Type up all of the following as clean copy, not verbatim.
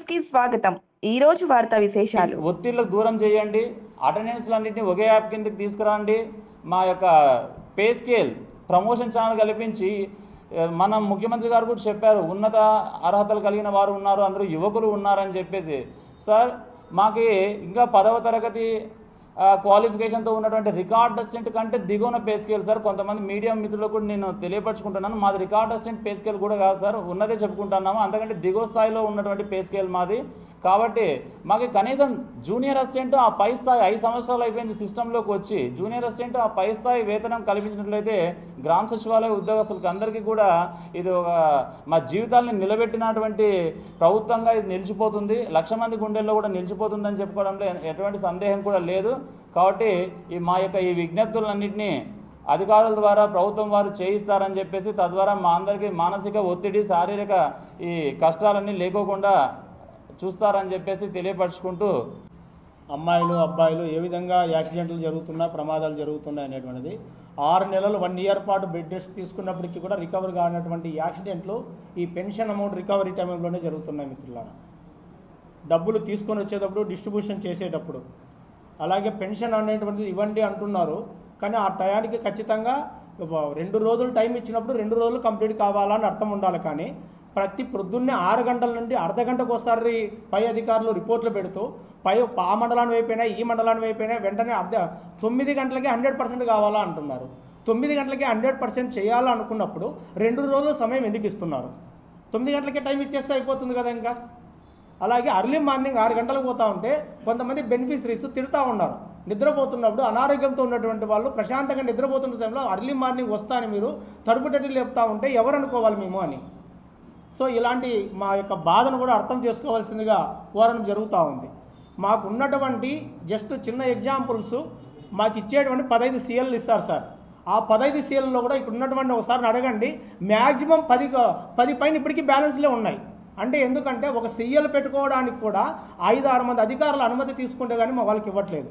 News కి స్వాగతం. ఈ రోజు వార్తా విశేషాలు. ఒత్తిళ్లకు దూరం చేయండి, అటెండెన్స్లన్నింటినీ ఒకే యాప్ కిందకి తీసుకురండి. మా యొక్క పే స్కేల్ ప్రమోషన్ ఛానల్ కల్పించి మన ముఖ్యమంత్రి గారు కూడా చెప్పారు, ఉన్నత అర్హతలు కలిగిన వారు ఉన్నారు, అందరూ యువకులు ఉన్నారని చెప్పేసి. సార్ మాకు ఇంకా 10వ తరగతి క్వాలిఫికేషన్తో ఉన్నటువంటి రికార్డ్ అసిస్టెంట్ కంటే దిగువన పే స్కేల్ సార్. కొంతమంది మీడియా మిత్రులకు కూడా నేను తెలియపరచుకుంటున్నాను, మాది రికార్డ్ అసిస్టెంట్ పే స్కేల్ కూడా కాదు సార్, ఉన్నదే చెప్పుకుంటున్నాము. అంతకంటే దిగువ స్థాయిలో ఉన్నటువంటి పే స్కేల్ మాది. కాబట్టి మాకు కనీసం జూనియర్ అసిస్టెంట్ ఆ పై స్థాయి 5 సంవత్సరాలు అయిపోయింది సిస్టంలోకి వచ్చి, జూనియర్ అసిస్టెంట్ ఆ పై స్థాయి వేతనం కల్పించినట్లయితే గ్రామ సచివాలయ ఉద్యోగస్తులకు అందరికీ కూడా ఇది ఒక మా జీవితాలను నిలబెట్టినటువంటి ప్రభుత్వంగా ఇది నిలిచిపోతుంది, 1,00,000 మంది గుండెల్లో కూడా నిలిచిపోతుందని చెప్పుకోవడంలో ఎటువంటి సందేహం కూడా లేదు. కాబట్టి మా యొక్క ఈ విజ్ఞప్తులన్నింటినీ అధికారుల ద్వారా ప్రభుత్వం వారు చేయిస్తారని చెప్పేసి, తద్వారా మా అందరికీ మానసిక ఒత్తిడి, శారీరక ఈ కష్టాలన్నీ లేకోకుండా చూస్తారని చెప్పేసి తెలియపరచుకుంటూ, అమ్మాయిలు అబ్బాయిలు ఏ విధంగా యాక్సిడెంట్లు జరుగుతున్నా, ప్రమాదాలు జరుగుతున్నాయి అనేటువంటిది 6 నెలలు 1 ఇయర్ పాటు బెడ్ రెస్ట్ తీసుకున్నప్పటికీ కూడా రికవర్ కానటువంటి యాక్సిడెంట్లు ఈ పెన్షన్ అమౌంట్ రికవరీ టైంలోనే జరుగుతున్నాయి మిత్రులారా. డబ్బులు తీసుకొని వచ్చేటప్పుడు, డిస్ట్రిబ్యూషన్ చేసేటప్పుడు, అలాగే పెన్షన్ అనేటువంటిది ఇవ్వండి అంటున్నారు, కానీ ఆ టయానికి ఖచ్చితంగా 2 రోజులు టైం ఇచ్చినప్పుడు 2 రోజులు కంప్లీట్ కావాలని అర్థం ఉండాలి. కానీ ప్రతి ప్రొద్దున్నే 6 గంటల నుండి అర్ధ గంటకు ఒకసారి పై అధికారులు రిపోర్ట్లు పెడుతూ ఆ మండలాన్ని వైపోయినా ఈ మండలాన్ని వైపోయినా వెంటనే 9 గంటలకి 100% కావాలా అంటున్నారు. 9 గంటలకి 100% చేయాలనుకున్నప్పుడు 2 రోజులు సమయం ఎందుకు ఇస్తున్నారు? 9 గంటలకే టైం ఇచ్చేస్తే అయిపోతుంది కదా. ఇంకా అలాగే అర్లీ మార్నింగ్ 6 గంటలకు పోతా ఉంటే కొంతమంది బెనిఫిషరీస్ తిడుతూ ఉన్నారు. నిద్రపోతున్నప్పుడు అనారోగ్యంతో ఉన్నటువంటి వాళ్ళు ప్రశాంతంగా నిద్రపోతున్న టైంలో అర్లీ మార్నింగ్ వస్తా అని మీరు తడుపుటట్లు లేపుతా ఉంటే ఎవరు అనుకోవాలి మేము అని. సో ఇలాంటి మా యొక్క బాధను కూడా అర్థం చేసుకోవాల్సిందిగా కోరడం జరుగుతూ ఉంది. మాకు ఉన్నటువంటి జస్ట్ చిన్న ఎగ్జాంపుల్స్, మాకు ఇచ్చేటువంటి 15 CLలు ఇస్తారు సార్. ఆ 15 CLలో కూడా ఇక్కడ ఉన్నటువంటి ఒకసారి అడగండి, మ్యాక్సిమం 10 పైన ఇప్పటికీ బ్యాలెన్స్లే ఉన్నాయి. అంటే ఎందుకంటే ఒక CL పెట్టుకోవడానికి కూడా 5-6 మంది అధికారుల అనుమతి తీసుకుంటే కానీ మా వాళ్ళకి ఇవ్వట్లేదు.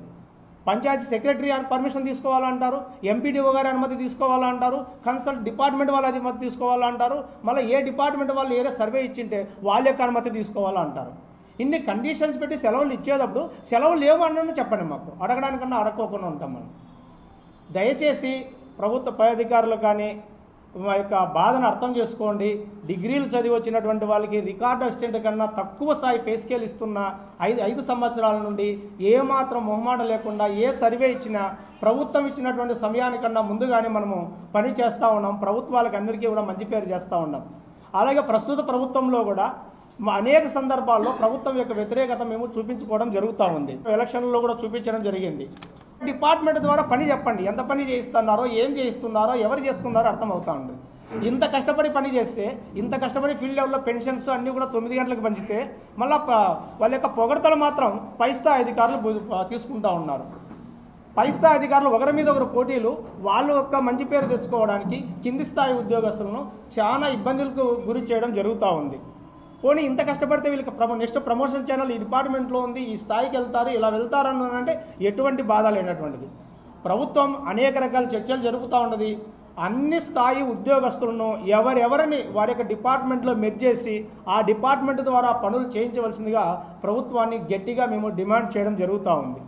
పంచాయతీ సెక్రటరీ పర్మిషన్ తీసుకోవాలంటారు, ఎంపీడీఓ గారి అనుమతి తీసుకోవాలంటారు, కన్సల్ట్ డిపార్ట్మెంట్ వాళ్ళ అనుమతి తీసుకోవాలంటారు, మళ్ళీ ఏ డిపార్ట్మెంట్ వాళ్ళు ఏరే సర్వే ఇచ్చింటే వాళ్ళ యొక్క అనుమతి తీసుకోవాలంటారు. ఇన్ని కండిషన్స్ పెట్టి సెలవులు ఇచ్చేటప్పుడు సెలవులు లేవన్నా చెప్పండి, మాకు అడగడానికన్నా అడగకోకుండా ఉంటాం మనం. దయచేసి ప్రభుత్వ పై అధికారులు కానీ మా యొక్క బాధను అర్థం చేసుకోండి. డిగ్రీలు చదివి వచ్చినటువంటి వాళ్ళకి రికార్డ్ అసిస్టెంట్ కన్నా తక్కువ స్థాయి పే స్కేల్ ఇస్తున్న 5 సంవత్సరాల నుండి ఏమాత్రం మొహమాట లేకుండా ఏ సర్వే ఇచ్చినా ప్రభుత్వం ఇచ్చినటువంటి సమయానికన్నా ముందుగానే మనము పని చేస్తూ ఉన్నాం. ప్రభుత్వాలకు అందరికీ కూడా మంచి పేరు చేస్తూ ఉన్నాం. అలాగే ప్రస్తుత ప్రభుత్వంలో కూడా అనేక సందర్భాల్లో ప్రభుత్వం యొక్క వ్యతిరేకత మేము చూపించుకోవడం జరుగుతూ ఉంది. ఎలక్షన్లలో కూడా చూపించడం జరిగింది. డిపార్ట్మెంట్ ద్వారా పని చెప్పండి, ఎంత పని చేయిస్తున్నారో, ఏం చేయిస్తున్నారో, ఎవరు చేస్తున్నారో అర్థమవుతా ఉంది. ఇంత కష్టపడి పని చేస్తే, ఇంత కష్టపడి ఫీల్డ్ లెవెల్లో పెన్షన్స్ అన్నీ కూడా 9 గంటలకు పంచితే మళ్ళీ వాళ్ళ యొక్క పొగడతలు మాత్రం పై స్థాయి అధికారులు తీసుకుంటూ ఉన్నారు. పై స్థాయి అధికారులు ఒకరి మీద ఒకరు పోటీలు, వాళ్ళ యొక్క మంచి పేరు తెచ్చుకోవడానికి కింది స్థాయి ఉద్యోగస్తులను చాలా ఇబ్బందులకు గురి చేయడం జరుగుతూ ఉంది. పోనీ ఇంత కష్టపడితే వీళ్ళకి నెక్స్ట్ ప్రమోషన్ ఛానల్ ఈ డిపార్ట్మెంట్లో ఉంది, ఈ స్థాయికి వెళ్తారు, ఇలా వెళ్తారు అంటే ఎటువంటి బాధ లేనటువంటిది. ప్రభుత్వం అనేక రకాల చర్చలు జరుపుతూ ఉన్నది. అన్ని స్థాయి ఉద్యోగస్తులను ఎవరెవరిని వారి యొక్క డిపార్ట్మెంట్లో మెర్జ్ చేసి ఆ డిపార్ట్మెంట్ ద్వారా పనులు చేయించవలసిందిగా ప్రభుత్వాన్ని గట్టిగా మేము డిమాండ్ చేయడం జరుగుతూ ఉంది.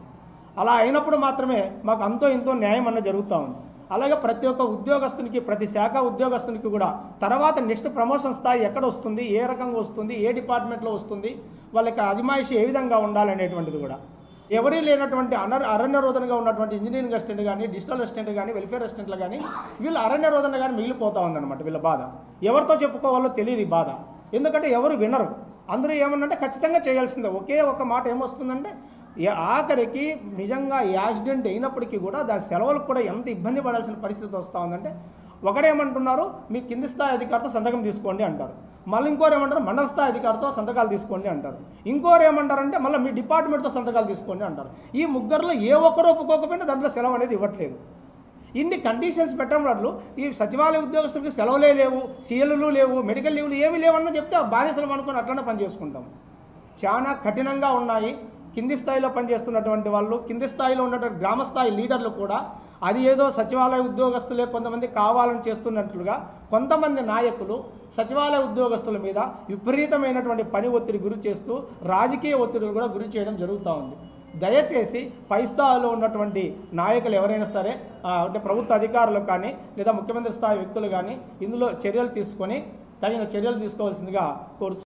అలా అయినప్పుడు మాత్రమే మాకు అంతో ఇంతో న్యాయం అన్న జరుగుతూ ఉంది. అలాగే ప్రతి ఒక్క ఉద్యోగస్తునికి, ప్రతి శాఖ ఉద్యోగస్తునికి కూడా తర్వాత నెక్స్ట్ ప్రమోషన్ స్థాయి ఎక్కడ వస్తుంది, ఏ రకంగా వస్తుంది, ఏ డిపార్ట్మెంట్లో వస్తుంది, వాళ్ళకి అజమాయిషి ఏ విధంగా ఉండాలనేటువంటిది కూడా ఎవరీ లేనటువంటి అరణ్య రోదనగా ఉన్నటువంటి ఇంజనీరింగ్ అసిస్టెంట్ కానీ, డిజిటల్ అసిస్టెంట్ కానీ, వెల్ఫేర్ అసిస్టెంట్లు కానీ వీళ్ళు అరణ్య రోదన కానీ మిగిలిపోతూ ఉందన్నమాట. వీళ్ళ బాధ ఎవరితో చెప్పుకోవాలో తెలియదు. ఈ బాధ ఎందుకంటే ఎవరు వినరు. అందరూ ఏమన్నంటే ఖచ్చితంగా చేయాల్సిందే. ఒకే ఒక మాట ఏమొస్తుందంటే, ఆఖరికి నిజంగా యాక్సిడెంట్ అయినప్పటికీ కూడా దాని సెలవులకు కూడా ఎంత ఇబ్బంది పడాల్సిన పరిస్థితి వస్తూ ఉందంటే, ఒకరేమంటున్నారు మీ కింది స్థాయి అధికారితో సంతకం తీసుకోండి అంటారు, మళ్ళీ ఇంకోరు ఏమంటారు మండల స్థాయి అధికారితో సంతకాలు తీసుకోండి అంటారు, ఇంకోరు ఏమంటారంటే మళ్ళీ మీ డిపార్ట్మెంట్తో సంతకాలు తీసుకోండి అంటారు. ఈ ముగ్గురులో ఏ ఒక్కరు ఒప్పుకోకపోయినా దాంట్లో సెలవు అనేది ఇవ్వట్లేదు. ఇన్ని కండిషన్స్ పెట్టడం వల్ల ఈ సచివాలయ ఉద్యోగస్తులకు సెలవులే లేవు, CLలు లేవు, మెడికల్ లీవ్లు ఏమీ లేవన్నా చెప్తే బానిసలు అనుకుని అట్లనే పనిచేసుకుంటాం. చాలా కఠినంగా ఉన్నాయి. కింది స్థాయిలో పనిచేస్తున్నటువంటి వాళ్ళు, కింది స్థాయిలో ఉన్నటువంటి గ్రామ స్థాయి లీడర్లు కూడా అది ఏదో సచివాలయ ఉద్యోగస్తులే కొంతమంది కావాలని చేస్తున్నట్లుగా కొంతమంది నాయకులు సచివాలయ ఉద్యోగస్తుల మీద విపరీతమైనటువంటి పని ఒత్తిడి గురి చేస్తూ రాజకీయ ఒత్తిడిని కూడా గురి చేయడం జరుగుతూ ఉంది. దయచేసి పై స్థాయిలో ఉన్నటువంటి నాయకులు ఎవరైనా సరే అంటే ప్రభుత్వ అధికారులు కానీ లేదా ముఖ్యమంత్రి స్థాయి వ్యక్తులు కానీ ఇందులో చర్యలు తీసుకొని తగిన చర్యలు తీసుకోవాల్సిందిగా కోరుతున్నాను.